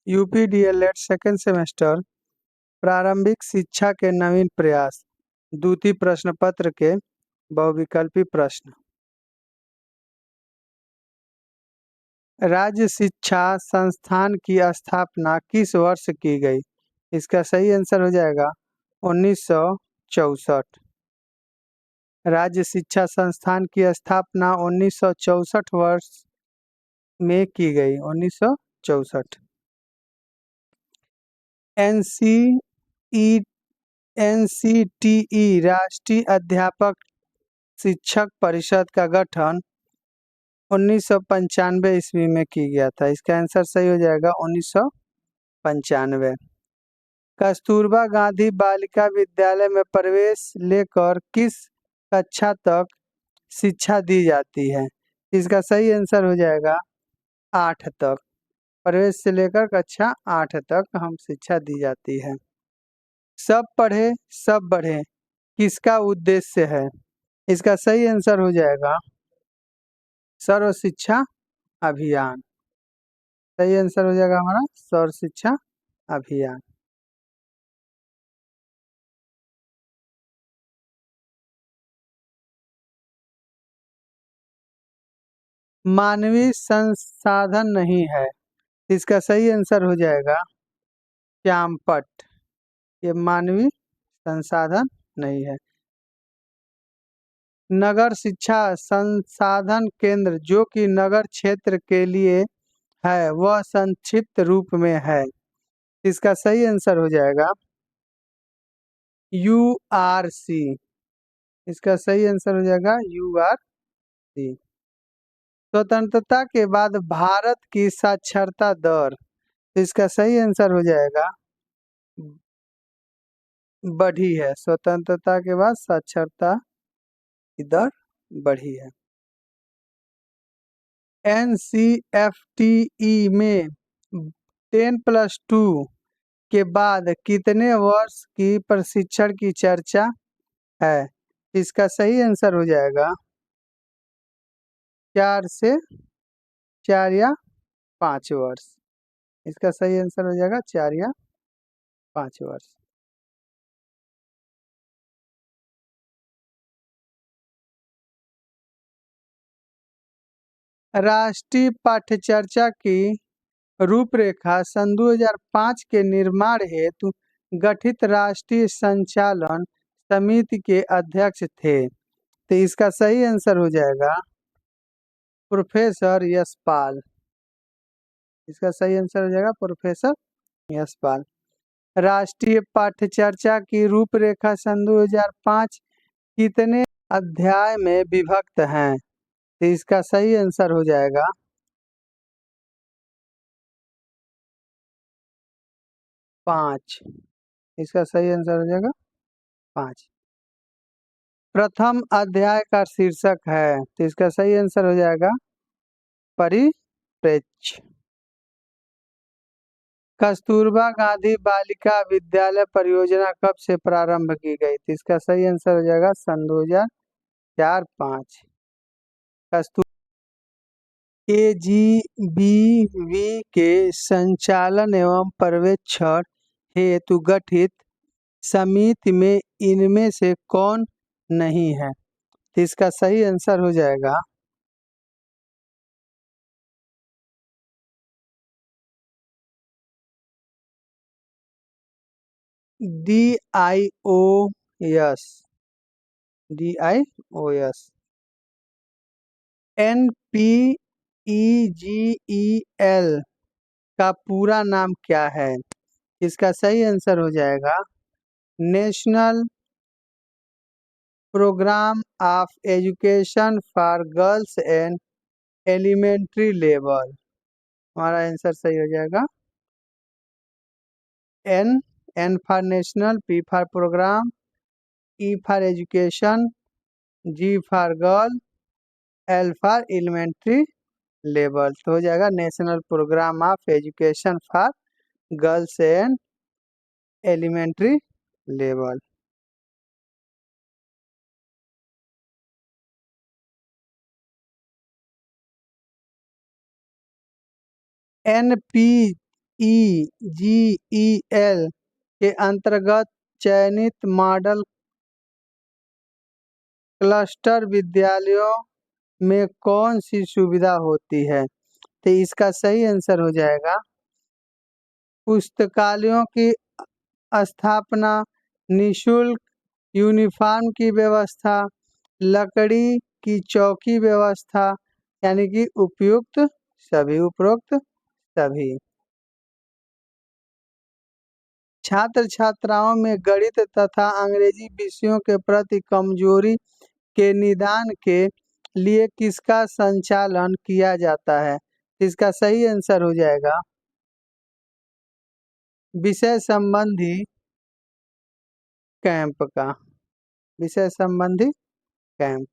UP DElEd second semester प्रारंभिक शिक्षा के नवीन प्रयास द्वितीय प्रश्न पत्र के बहुविकल्पी प्रश्न। राज्य शिक्षा संस्थान की स्थापना किस वर्ष की गई? इसका सही आंसर हो जाएगा 1964। राज्य शिक्षा संस्थान की स्थापना 1964 वर्ष में की गई। 1964। एनसीटीई राष्ट्रीय अध्यापक शिक्षक परिषद का गठन 1995 ईस्वी में की गया था। इसका आंसर सही हो जाएगा 1995। कस्तूरबा गांधी बालिका विद्यालय में प्रवेश लेकर किस कक्षा तक शिक्षा दी जाती है? इसका सही आंसर हो जाएगा 8 तक। प्रवेश से लेकर कक्षा 8 तक हम शिक्षा दी जाती है। सब पढ़े सब बढ़े किसका उद्देश्य है? इसका सही आंसर हो जाएगा सर्व शिक्षा अभियान। सही आंसर हो जाएगा हमारा सर्व शिक्षा अभियान। मानवीय संसाधन नहीं है, इसका सही आंसर हो जाएगा श्यामपट। ये मानवीय संसाधन नहीं है। नगर शिक्षा संसाधन केंद्र जो कि नगर क्षेत्र के लिए है वह संक्षिप्त रूप में है। इसका सही आंसर हो जाएगा URC। इसका सही आंसर हो जाएगा URC। स्वतंत्रता के बाद भारत की साक्षरता दर, इसका सही आंसर हो जाएगा बढ़ी है। स्वतंत्रता के बाद साक्षरता की दर बढ़ी है। NCFTE में 10+2 के बाद कितने वर्ष की प्रशिक्षण की चर्चा है? इसका सही आंसर हो जाएगा 4 या 5 वर्ष। इसका सही आंसर हो जाएगा 4 या 5 वर्ष। राष्ट्रीय पाठ्यचर्या की रूपरेखा सन 2005 के निर्माण हेतु गठित राष्ट्रीय संचालन समिति के अध्यक्ष थे। तो इसका सही आंसर हो जाएगा प्रोफेसर यशपाल। इसका सही आंसर हो जाएगा प्रोफेसर यशपाल। राष्ट्रीय पाठ्यचर्या की रूपरेखा सन 2005 कितने अध्याय में विभक्त हैं? तो इसका सही आंसर हो जाएगा 5। इसका सही आंसर हो जाएगा 5। प्रथम अध्याय का शीर्षक है, तो इसका सही आंसर हो जाएगा परिप्रेक्ष्य। कस्तूरबा गांधी बालिका विद्यालय परियोजना कब से प्रारंभ की गई? तो इसका सही आंसर हो जाएगा सन 2004-05। KGBV के संचालन एवं पर्यवेक्षण हेतु गठित समिति में इनमें से कौन नहीं है? तो इसका सही आंसर हो जाएगा DIOS। NPEGEL का पूरा नाम क्या है? इसका सही आंसर हो जाएगा national programme of education for girls and elementary level. हमारा आंसर सही हो जाएगा N for national, P for programme, E for education, G for girl, L for elementary level. तो हो जाएगा national programme of education for girls and elementary level. NACEGEL के अंतर्गत चयनित मॉडल क्लस्टर विद्यालयों में कौन सी सुविधा होती है? तो इसका सही आंसर हो जाएगा पुस्तकालयों की स्थापना, निशुल्क यूनिफॉर्म की व्यवस्था, लकड़ी की चौकी व्यवस्था, यानी कि उपयुक्त सभी, उपरोक्त सभी। छात्र छात्राओं में गणित तथा अंग्रेजी विषयों के प्रति कमजोरी के निदान के लिए किसका संचालन किया जाता है? इसका सही आंसर हो जाएगा विषय संबंधी कैंप का, विषय संबंधी कैंप।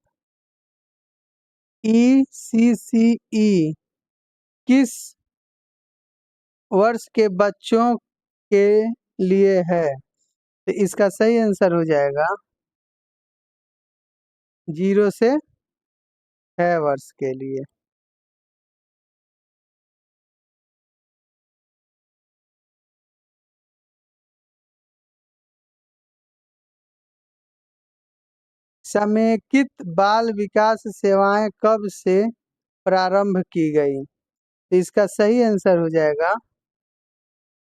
ECCE किस वर्ष के बच्चों के लिए है? तो इसका सही आंसर हो जाएगा 0 से 6 वर्ष के लिए। समेकित बाल विकास सेवाएं कब से प्रारंभ की गई? तो इसका सही आंसर हो जाएगा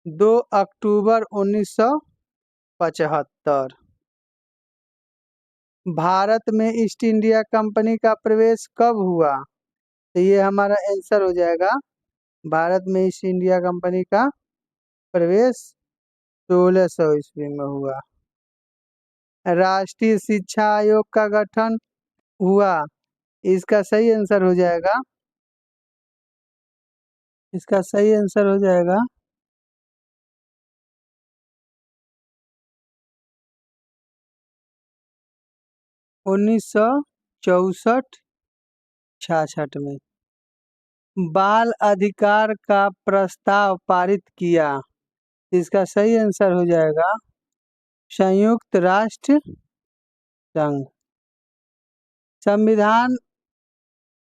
2 अक्टूबर 1975। भारत में ईस्ट इंडिया कंपनी का प्रवेश कब हुआ? तो ये हमारा आंसर हो जाएगा भारत में ईस्ट इंडिया कंपनी का प्रवेश 1600 ईस्वी में हुआ। राष्ट्रीय शिक्षा आयोग का गठन हुआ, इसका सही आंसर हो जाएगा, इसका सही आंसर हो जाएगा 1964-66 में। बाल अधिकार का प्रस्ताव पारित किया, इसका सही आंसर हो जाएगा संयुक्त राष्ट्र संघ। संविधान,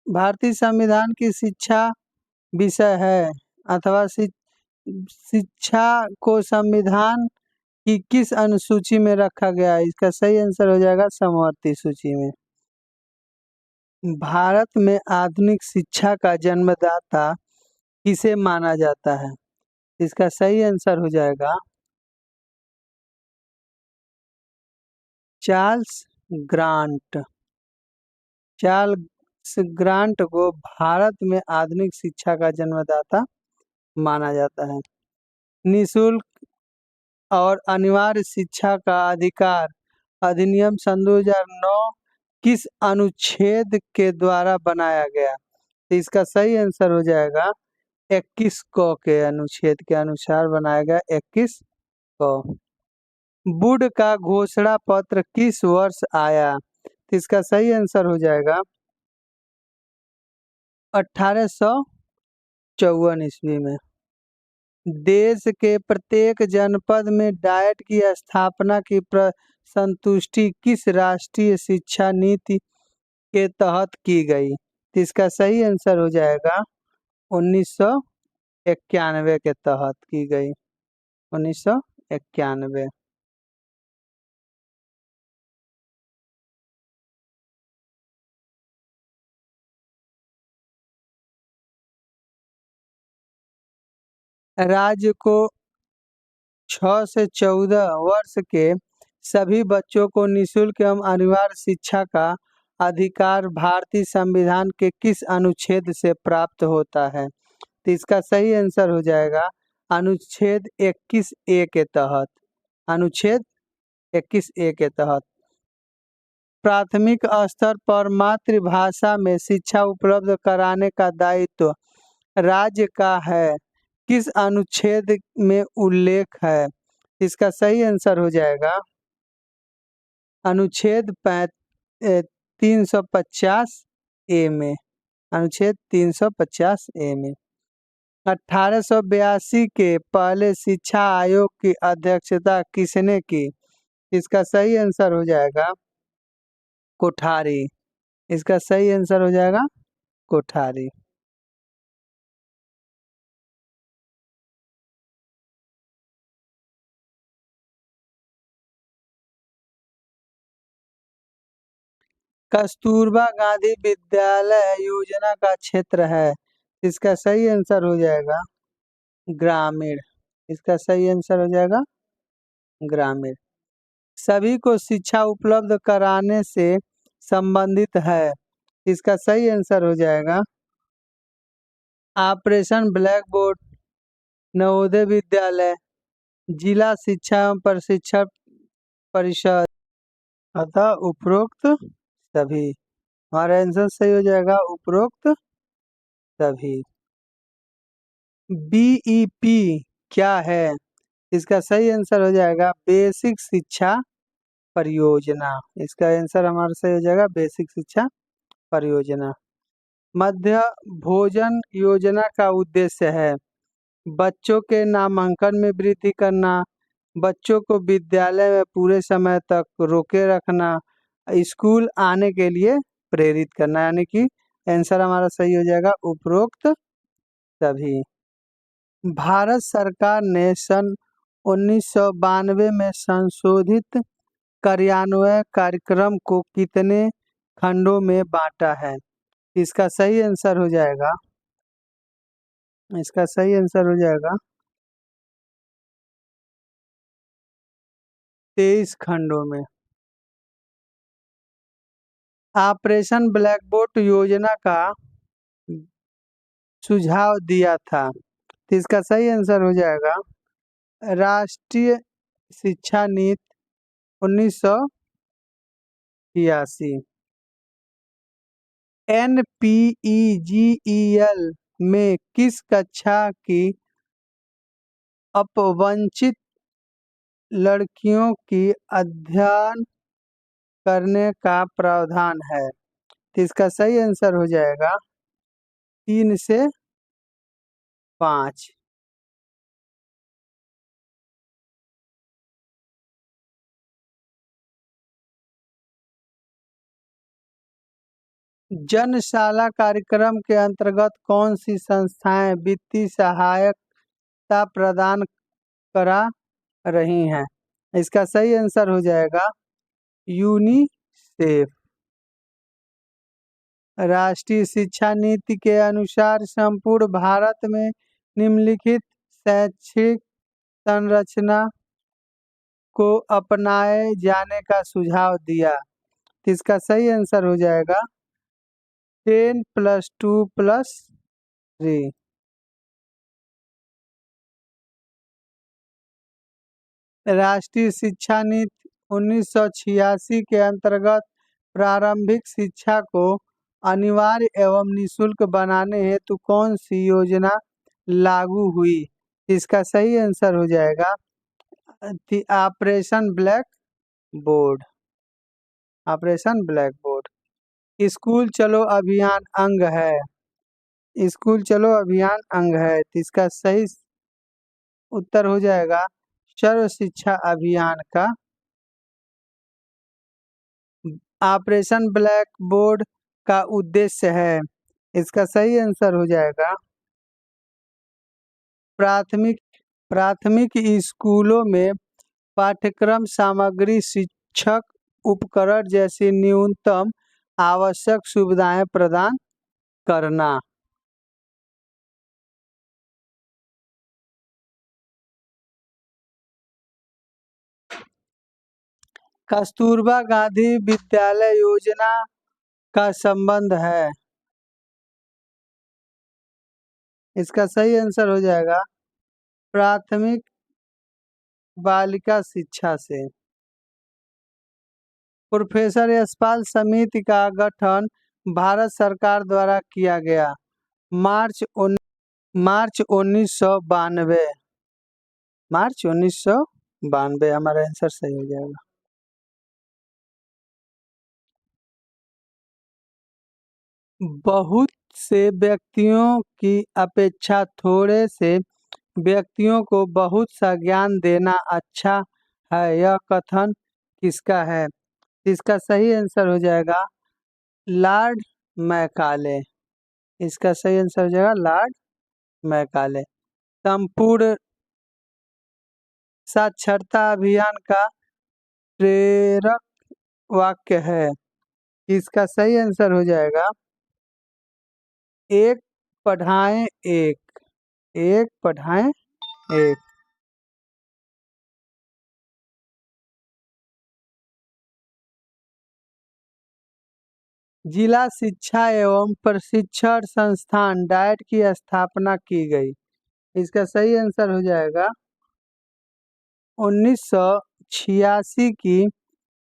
भारतीय संविधान की शिक्षा विषय है अथवा शिक्षा को संविधान की किस अनुसूची में रखा गया है? इसका सही आंसर हो जाएगा समवर्ती सूची में। भारत में आधुनिक शिक्षा का जन्मदाता किसे माना जाता है? इसका सही आंसर हो जाएगा चार्ल्स ग्रांट। चार्ल्स ग्रांट को भारत में आधुनिक शिक्षा का जन्मदाता माना जाता है। निशुल्क और अनिवार्य शिक्षा का अधिकार अधिनियम सन 2009 किस अनुच्छेद के द्वारा बनाया गया? तो इसका सही आंसर हो जाएगा 21 क के अनुच्छेद के अनुसार बनाया गया 21 क। वुड का घोषणा पत्र किस वर्ष आया? तो इसका सही आंसर हो जाएगा 1854 ईस्वी में। देश के प्रत्येक जनपद में डाइट की स्थापना की संतुष्टि किस राष्ट्रीय शिक्षा नीति के तहत की गई? तो इसका सही आंसर हो जाएगा 1991 के तहत की गई, 1991। राज्य को 6 से 14 वर्ष के सभी बच्चों को निशुल्क एवं अनिवार्य शिक्षा का अधिकार भारतीय संविधान के किस अनुच्छेद से प्राप्त होता है? तो इसका सही आंसर हो जाएगा अनुच्छेद 21A के तहत, अनुच्छेद 21A के तहत। प्राथमिक स्तर पर मातृभाषा में शिक्षा उपलब्ध कराने का दायित्व राज्य का है, किस अनुच्छेद में उल्लेख है? इसका सही आंसर हो जाएगा अनुच्छेद 350A में, अनुच्छेद 350A में। 1882 के पहले शिक्षा आयोग की अध्यक्षता किसने की? इसका सही आंसर हो जाएगा कोठारी, इसका सही आंसर हो जाएगा कोठारी। कस्तूरबा गांधी विद्यालय योजना का क्षेत्र है। इसका सही आंसर हो जाएगा ग्रामीण। इसका सही आंसर हो जाएगा ग्रामीण। सभी को शिक्षा उपलब्ध कराने से संबंधित है। इसका सही आंसर हो जाएगा operation black board, Navodaya Vidyalaya, जिला शिक्षा एवं प्रशिक्षण परिषद, अतः उपरोक्त सभी। हमारा आंसर सही हो जाएगा उपरोक्त सभी। बीईपी क्या है? इसका सही आंसर हो जाएगा बेसिक शिक्षा परियोजना। इसका आंसर हमारा सही हो जाएगा बेसिक शिक्षा परियोजना। मध्य भोजन योजना का उद्देश्य है बच्चों के नामांकन में वृद्धि करना, बच्चों को विद्यालय में पूरे समय तक रोके रखना, स्कूल आने के लिए प्रेरित करना। यानी कि आंसर हमारा सही हो जाएगा उपरोक्त सभी। भारत सरकार ने सन 1992 में संशोधित कार्यान्वयन कार्यक्रम को कितने खंडों में बांटा है? इसका सही आंसर हो जाएगा 23 खंडों में। ऑपरेशन ब्लैक बोर्ड योजना का सुझाव दिया था। तो इसका सही आंसर हो जाएगा राष्ट्रीय शिक्षा नीति 1986। NPEGEL में किस कक्षा की अपवंचित लड़कियों की अध्ययन करने का प्रावधान है? तो इसका सही आंसर हो जाएगा 3 से 5। जनशाला कार्यक्रम के अंतर्गत कौन सी संस्थाएं वित्तीय सहायता प्रदान करा रही हैं? इसका सही आंसर हो जाएगा यूनिसेफ। राष्ट्रीय शिक्षा नीति के अनुसार संपूर्ण भारत में निम्नलिखित शैक्षिक संरचना को अपनाए जाने का सुझाव दिया। तो इसका सही आंसर हो जाएगा 10+2+3। राष्ट्रीय शिक्षा नीति 1986 के अंतर्गत प्रारंभिक शिक्षा को अनिवार्य एवं निशुल्क बनाने हेतु कौन सी योजना लागू हुई? इसका सही आंसर हो जाएगा operation black board. Operation black board. School चलो अभियान अंग है। स्कूल चलो अभियान अंग है। तो इसका सही उत्तर हो जाएगा सर्व शिक्षा अभियान का। ऑपरेशन ब्लैक बोर्ड का उद्देश्य है। इसका सही आंसर हो जाएगा प्राथमिक स्कूलों में पाठ्यक्रम सामग्री, शिक्षक उपकरण जैसी न्यूनतम आवश्यक सुविधाएं प्रदान करना। कस्तूरबा गांधी विद्यालय योजना का संबंध है। इसका सही आंसर हो जाएगा प्राथमिक बालिका शिक्षा से। प्रोफेसर यशपाल समिति का गठन भारत सरकार द्वारा किया गया। मार्च 1992। मार्च 1992 हमारा आंसर सही हो जाएगा। बहुत से व्यक्तियों की अपेक्षा थोड़े से व्यक्तियों को बहुत सा ज्ञान देना अच्छा है, यह कथन किसका है? इसका सही आंसर हो जाएगा लॉर्ड मैकाले। इसका सही आंसर हो जाएगा लॉर्ड मैकाले। संपूर्ण साक्षरता अभियान का प्रेरक वाक्य है। इसका सही आंसर हो जाएगा एक पढ़ाएं एक, एक पढ़ाएं एक। जिला शिक्षा एवं प्रशिक्षण संस्थान डाइट की स्थापना की गई। इसका सही आंसर हो जाएगा 1986 की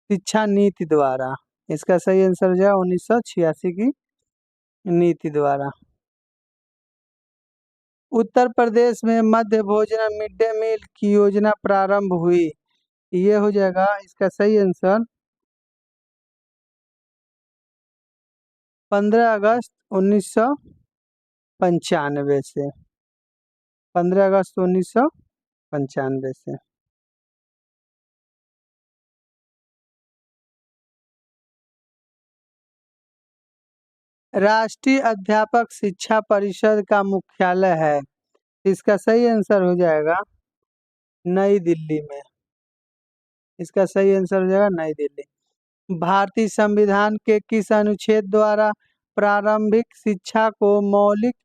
शिक्षा नीति द्वारा। इसका सही आंसर हो जाएगा 1986 की नीति द्वारा। उत्तर प्रदेश में मध्य भोजन मिड डे मील की योजना प्रारंभ हुई। ये हो जाएगा इसका सही आंसर 15 अगस्त 1995 से। 15 अगस्त 1995 से। राष्ट्रीय अध्यापक शिक्षा परिषद का मुख्यालय है। इसका सही आंसर हो जाएगा नई दिल्ली में। इसका सही आंसर हो जाएगा नई दिल्ली। भारतीय संविधान के किस अनुच्छेद द्वारा प्रारंभिक शिक्षा को मौलिक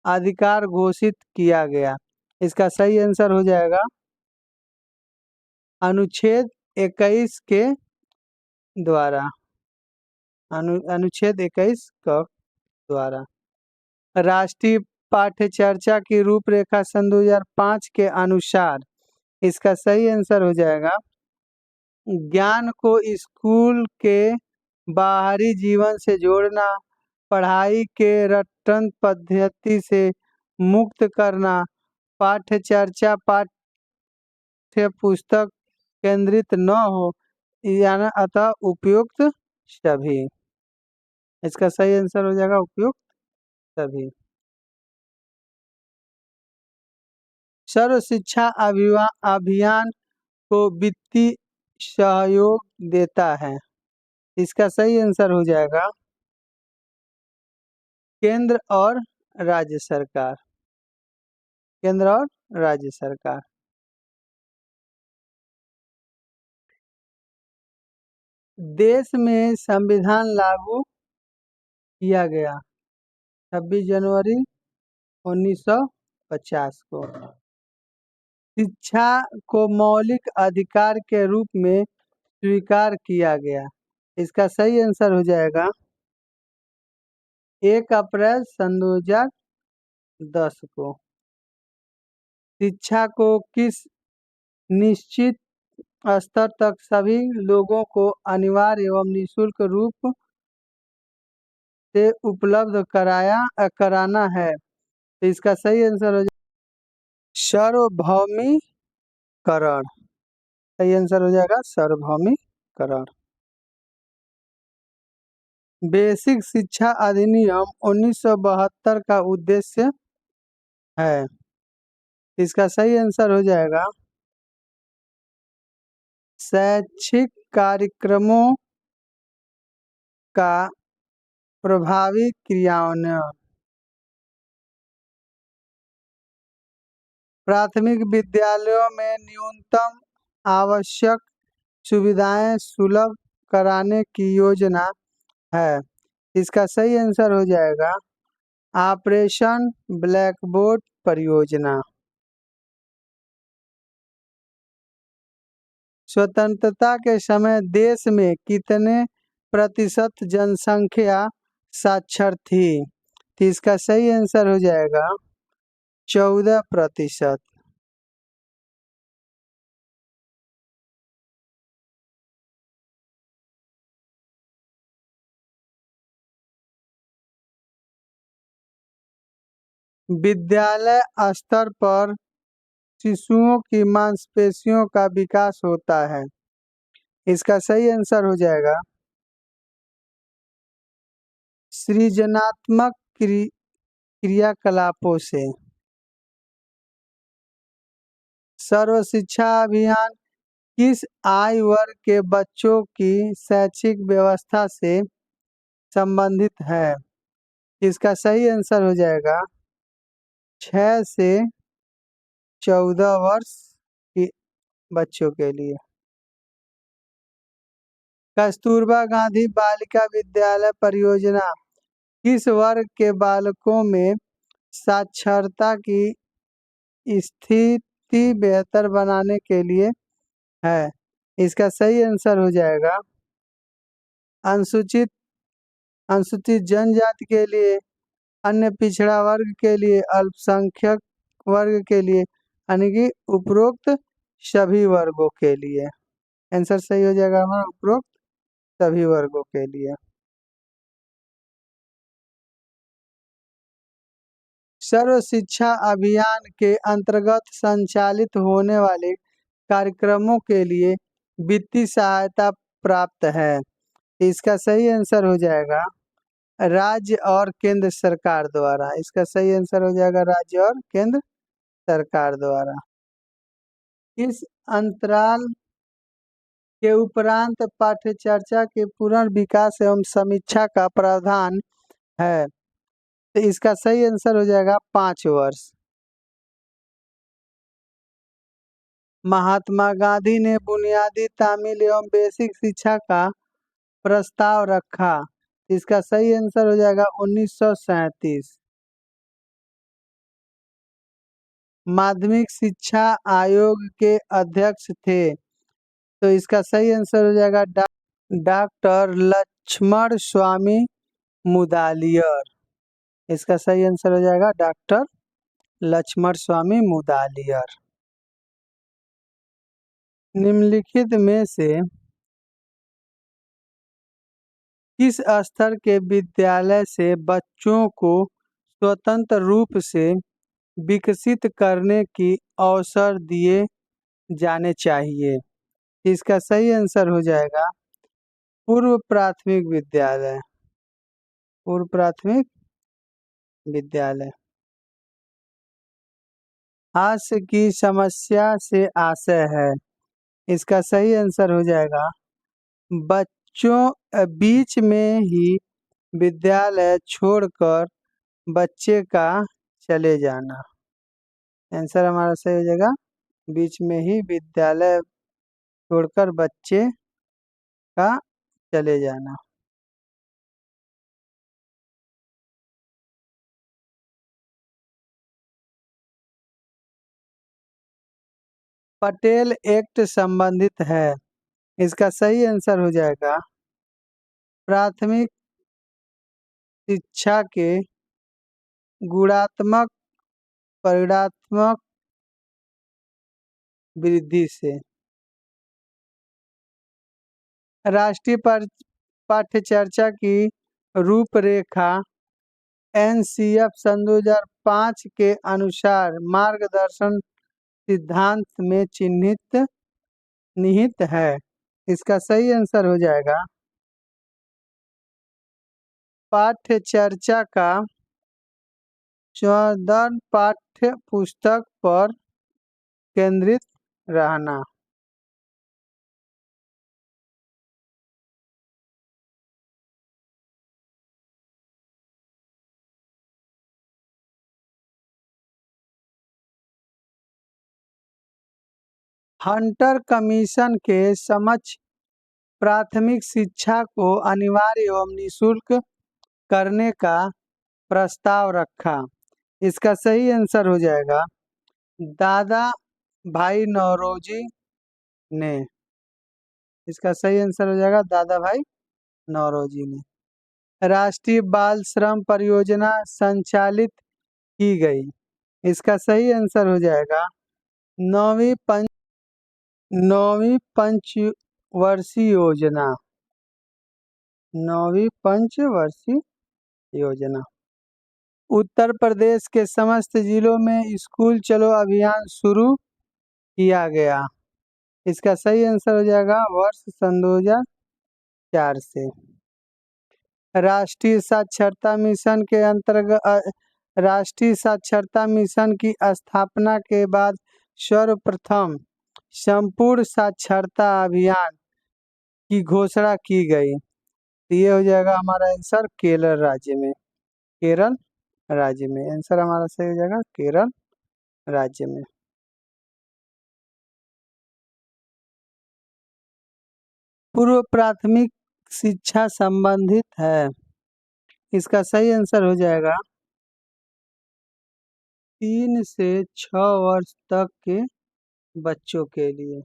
अधिकार घोषित किया गया? इसका सही आंसर हो जाएगा अनुच्छेद 21 के द्वारा। अनुच्छेद 21 का द्वारा। राष्ट्रीय पाठ्यचर्या की रूपरेखा सन 2005 के अनुसार। इसका सही आंसर हो जाएगा ज्ञान को स्कूल के बाहरी जीवन से जोड़ना, पढ़ाई के रटन पद्धति से मुक्त करना, पाठ्यचर्या पाठ्य पुस्तक केंद्रित न हो, यानी अतः उपयुक्त सभी। इसका सही आंसर हो जाएगा उपयुक्त सभी। सर्व शिक्षा अभियान को वित्तीय सहयोग देता है। इसका सही आंसर हो जाएगा केंद्र और राज्य सरकार। केंद्र और राज्य सरकार। देश में संविधान लागू किया गया 26 जनवरी 1950 को। शिक्षा को मौलिक अधिकार के रूप में स्वीकार किया गया। इसका सही आंसर हो जाएगा 1 अप्रैल सन 2010 को। शिक्षा को किस निश्चित स्तर तक सभी लोगों को अनिवार्य एवं निःशुल्क रूप से उपलब्ध कराना है? तो इसका सही आंसर हो जाएगा सार्वभौमिकरण। सही आंसर हो जाएगा सार्वभौमिकरण। बेसिक शिक्षा अधिनियम 1972 का उद्देश्य है। इसका सही आंसर हो जाएगा शैक्षिक कार्यक्रमों का प्रभावी क्रियान्वयन। प्राथमिक विद्यालयों में न्यूनतम आवश्यक सुविधाएं सुलभ कराने की योजना है। इसका सही आंसर हो जाएगा ऑपरेशन ब्लैक बोर्ड परियोजना। स्वतंत्रता के समय देश में कितने प्रतिशत जनसंख्या साक्षर थी? तो इसका सही आंसर हो जाएगा 14%। विद्यालय स्तर पर शिशुओं की मांसपेशियों का विकास होता है। इसका सही आंसर हो जाएगा सृजनात्मक क्रियाकलापों से। सर्व शिक्षा अभियान किस आयु वर्ग के बच्चों की शैक्षिक व्यवस्था से संबंधित है? इसका सही आंसर हो जाएगा 6 से 14 वर्ष के बच्चों के लिए। कस्तूरबा गांधी बालिका विद्यालय परियोजना किस वर्ग के बालकों में साक्षरता की स्थिति बेहतर बनाने के लिए है? इसका सही आंसर हो जाएगा अनुसूचित अनुसूचित जनजाति के लिए, अन्य पिछड़ा वर्ग के लिए, अल्पसंख्यक वर्ग के लिए, यानी कि उपरोक्त सभी वर्गों के लिए। आंसर सही हो जाएगा हमारा उपरोक्त सभी वर्गों के लिए। सर्व शिक्षा अभियान के अंतर्गत संचालित होने वाले कार्यक्रमों के लिए वित्तीय सहायता प्राप्त है। इसका सही आंसर हो जाएगा राज्य और केंद्र सरकार द्वारा। इसका सही आंसर हो जाएगा राज्य और केंद्र सरकार द्वारा। इस अंतराल के उपरांत पाठ्यचर्या के पुनर्विकास एवं समीक्षा का प्रावधान है। तो इसका सही आंसर हो जाएगा 5 वर्ष। महात्मा गांधी ने बुनियादी तामील एवं बेसिक शिक्षा का प्रस्ताव रखा। इसका सही आंसर हो जाएगा 1937। माध्यमिक शिक्षा आयोग के अध्यक्ष थे। तो इसका सही आंसर हो जाएगा डॉक्टर लक्ष्मण स्वामी मुदालियर। इसका सही आंसर हो जाएगा डॉक्टर लक्ष्मण स्वामी मुदालियर। निम्नलिखित में से किस स्तर के विद्यालय से बच्चों को स्वतंत्र रूप से विकसित करने की अवसर दिए जाने चाहिए? इसका सही आंसर हो जाएगा पूर्व प्राथमिक विद्यालय। पूर्व प्राथमिक विद्यालय। हास्य की समस्या से आशय है। इसका सही आंसर हो जाएगा बच्चों बीच में ही विद्यालय छोड़कर बच्चे का चले जाना। आंसर हमारा सही हो जाएगा बीच में ही विद्यालय छोड़कर बच्चे का चले जाना। पटेल एक्ट संबंधित है। इसका सही आंसर हो जाएगा प्राथमिक शिक्षा के गुणात्मक परिणात्मक वृद्धि से। राष्ट्रीय पाठ्यचर्या की रूपरेखा एनसीएफ सन 2005 के अनुसार मार्गदर्शन सिद्धांत में निहित है। इसका सही आंसर हो जाएगा पाठ्यचर्या का संशोधन पाठ्य पुस्तक पर केंद्रित रहना। हंटर कमीशन के समक्ष प्राथमिक शिक्षा को अनिवार्य एवं निःशुल्क करने का प्रस्ताव रखा। इसका सही आंसर हो जाएगा दादा भाई नौरोजी ने। इसका सही आंसर हो जाएगा दादा भाई नौरोजी ने। राष्ट्रीय बाल श्रम परियोजना संचालित की गई। इसका सही आंसर हो जाएगा नौवीं पंचवर्षीय योजना। नौवीं पंचवर्षीय योजना। उत्तर प्रदेश के समस्त जिलों में स्कूल चलो अभियान शुरू किया गया। इसका सही आंसर हो जाएगा वर्ष सन 2004 से। राष्ट्रीय साक्षरता मिशन के अंतर्गत राष्ट्रीय साक्षरता मिशन की स्थापना के बाद सर्वप्रथम संपूर्ण साक्षरता अभियान की घोषणा की गई। ये हो जाएगा हमारा आंसर केरल राज्य में। केरल राज्य में आंसर हमारा सही हो जाएगा केरल राज्य में। पूर्व प्राथमिक शिक्षा संबंधित है। इसका सही आंसर हो जाएगा 3 से 6 वर्ष तक के बच्चों के लिए।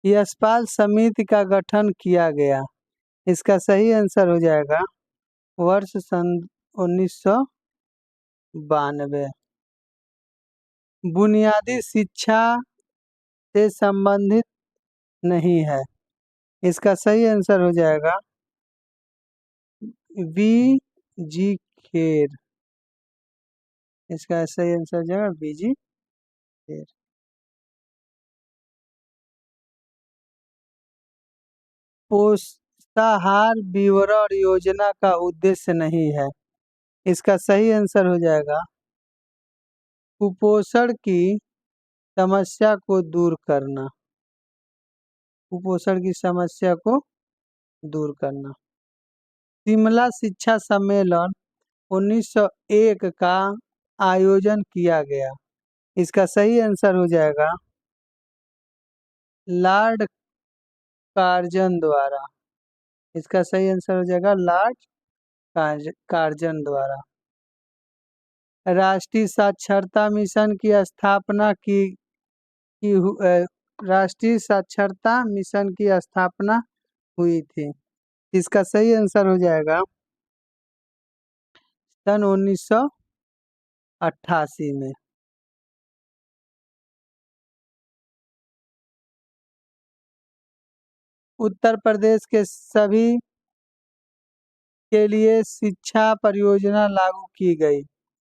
यशपाल समिति का गठन किया गया। इसका सही आंसर हो जाएगा वर्ष सन 1992। बुनियादी शिक्षा से संबंधित नहीं है। इसका सही आंसर हो जाएगा वी खेर। इसका सही आंसर हो जाएगा वी खेर। पोषाहार विवरण योजना का उद्देश्य नहीं है। इसका सही आंसर हो जाएगा कुपोषण की समस्या को दूर करना। कुपोषण की समस्या को दूर करना। शिमला शिक्षा सम्मेलन 1901 का आयोजन किया गया। इसका सही आंसर हो जाएगा लॉर्ड कार्जन द्वारा। इसका सही आंसर हो जाएगा लॉर्ड कार्जन द्वारा। राष्ट्रीय साक्षरता मिशन की स्थापना राष्ट्रीय साक्षरता मिशन की स्थापना हुई थी। इसका सही आंसर हो जाएगा सन 1988 में। उत्तर प्रदेश के सभी के लिए शिक्षा परियोजना लागू की गई।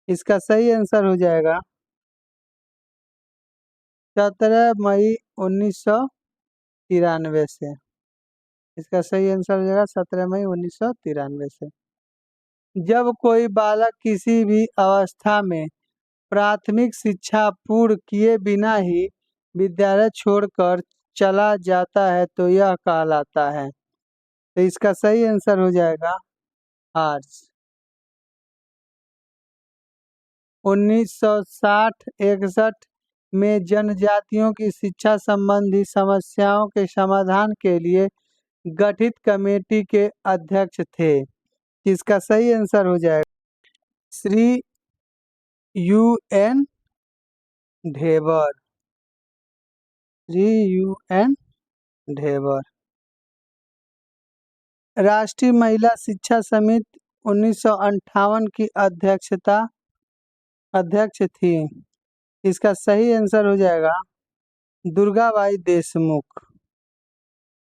इसका सही आंसर हो जाएगा 17 मई 1993 से। इसका सही आंसर हो जाएगा 17 मई 1993 से। जब कोई बालक किसी भी अवस्था में प्राथमिक शिक्षा पूर्ण किए बिना ही विद्यालय छोड़कर चला जाता है तो यह कहलाता है। तो इसका सही आंसर हो जाएगा आर्ट्स। 1960-61 में जनजातियों की शिक्षा संबंधी समस्याओं के समाधान के लिए गठित कमेटी के अध्यक्ष थे। इसका सही आंसर हो जाएगा श्री UN ढेबर। श्री UN ढेबर। राष्ट्रीय महिला शिक्षा समिति 1958 की अध्यक्ष थी। इसका सही आंसर हो जाएगा दुर्गाबाई देशमुख।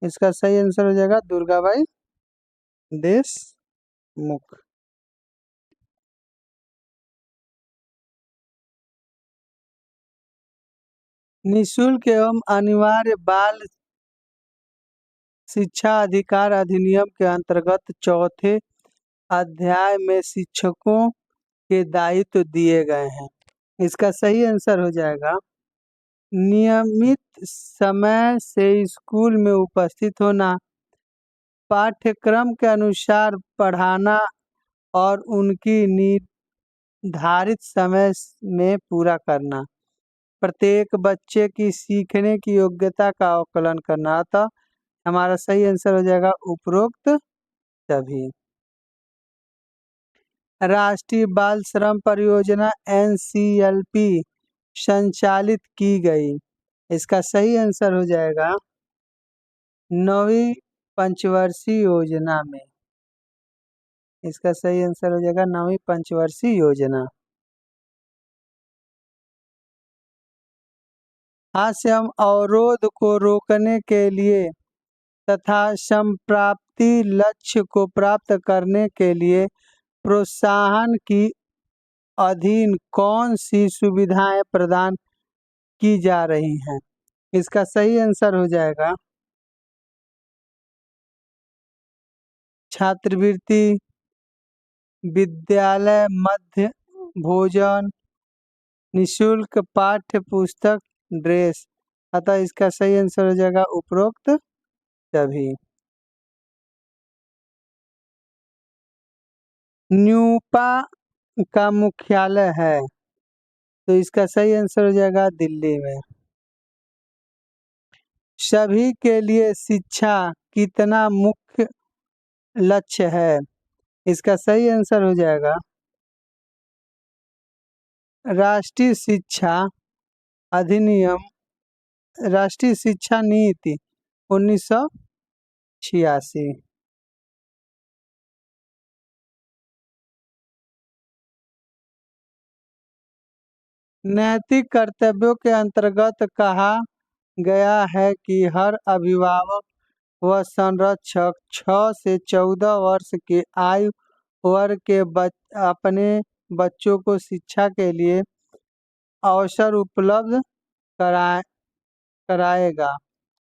इसका सही आंसर हो जाएगा दुर्गाबाई देशमुख। निःशुल्क एवं अनिवार्य बाल शिक्षा अधिकार अधिनियम के अंतर्गत चौथे अध्याय में शिक्षकों के दायित्व दिए गए हैं। इसका सही आंसर हो जाएगा नियमित समय से स्कूल में उपस्थित होना, पाठ्यक्रम के अनुसार पढ़ाना और उनकी निर्धारित समय में पूरा करना, प्रत्येक बच्चे की सीखने की योग्यता का आकलन करना। अतः हमारा सही आंसर हो जाएगा उपरोक्त सभी। राष्ट्रीय बाल श्रम परियोजना NCLP संचालित की गई। इसका सही आंसर हो जाएगा 9वीं पंचवर्षीय योजना में। इसका सही आंसर हो जाएगा 9वीं पंचवर्षीय योजना। हास्यम अवरोध को रोकने के लिए तथा संप्राप्ति लक्ष्य को प्राप्त करने के लिए प्रोत्साहन की अधीन कौन सी सुविधाएं प्रदान की जा रही हैं। इसका सही आंसर हो जाएगा छात्रवृत्ति, विद्यालय मध्य भोजन, निःशुल्क पाठ्य पुस्तक, ड्रेस। अतः इसका सही आंसर हो जाएगा उपरोक्त सभी। न्यूपा का मुख्यालय है तो इसका सही आंसर हो जाएगा दिल्ली में। सभी के लिए शिक्षा कितना मुख्य लक्ष्य है? इसका सही आंसर हो जाएगा राष्ट्रीय शिक्षा अधिनियम, राष्ट्रीय शिक्षा नीति 1986। नैतिक कर्तव्यों के अंतर्गत कहा गया है कि हर अभिभावक व संरक्षक 6 से 14 वर्ष की आयु वर्ग के अपने बच्चों को शिक्षा के लिए अवसर उपलब्ध कराए कराएगा।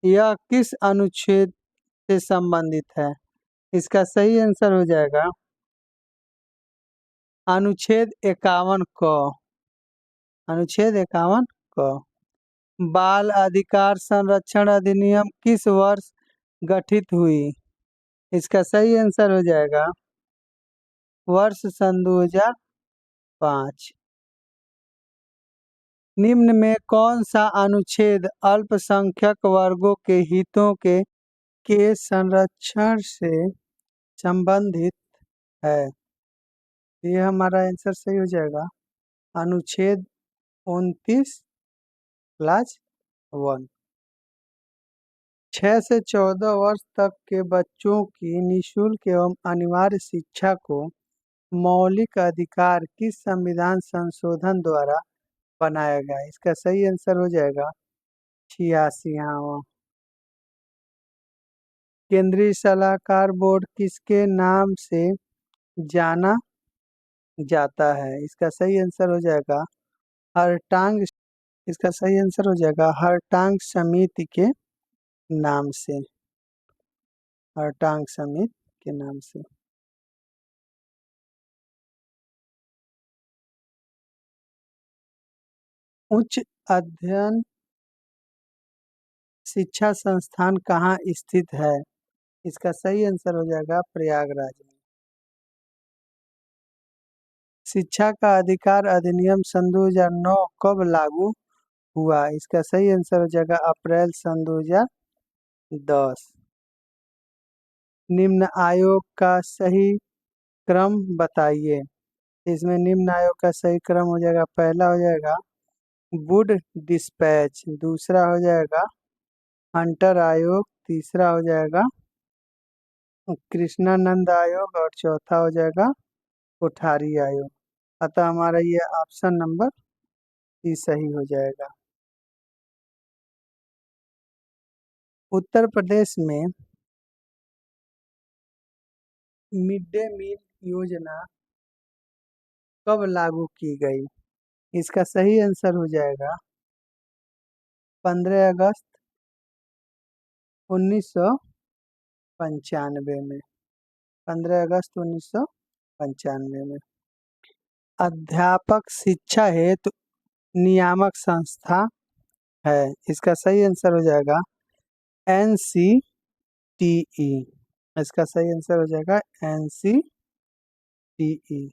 यह किस अनुच्छेद से संबंधित है? इसका सही आंसर हो जाएगा अनुच्छेद 51 क। अनुच्छेद 51 क। बाल अधिकार संरक्षण अधिनियम किस वर्ष गठित हुई? इसका सही आंसर हो जाएगा वर्ष सन 2005। निम्न में कौन सा अनुच्छेद अल्पसंख्यक वर्गों के हितों के संरक्षण से संबंधित है? ये हमारा आंसर सही हो जाएगा अनुच्छेद 29+1। 6 से 14 वर्ष तक के बच्चों की निःशुल्क एवं अनिवार्य शिक्षा को मौलिक अधिकार किस संविधान संशोधन द्वारा बनाया गया? इसका सही आंसर हो जाएगा 86वां। केंद्रीय सलाहकार बोर्ड किसके नाम से जाना जाता है? इसका सही आंसर हो जाएगा हरटांग। इसका सही आंसर हो जाएगा हरटांग समिति के नाम से। हरटांग समिति के नाम से। उच्च अध्ययन शिक्षा संस्थान कहाँ स्थित है? इसका सही आंसर हो जाएगा प्रयागराज में। शिक्षा का अधिकार अधिनियम सन 2009 कब लागू हुआ? इसका सही आंसर हो जाएगा अप्रैल सन 2010। निम्न आयोग का सही क्रम बताइए। इसमें निम्न आयोग का सही क्रम हो जाएगा, पहला हो जाएगा वुड डिस्पैच, दूसरा हो जाएगा हंटर आयोग, तीसरा हो जाएगा कृष्णानंद आयोग और चौथा हो जाएगा कोठारी आयोग। अतः हमारा ये ऑप्शन नंबर सी सही हो जाएगा। उत्तर प्रदेश में मिड डे मील योजना कब लागू की गई? इसका सही आंसर हो जाएगा 15 अगस्त 1995 में। 15 अगस्त 1995 में। अध्यापक शिक्षा हेतु नियामक संस्था है। इसका सही आंसर हो जाएगा NCTE। इसका सही आंसर हो जाएगा NCTE।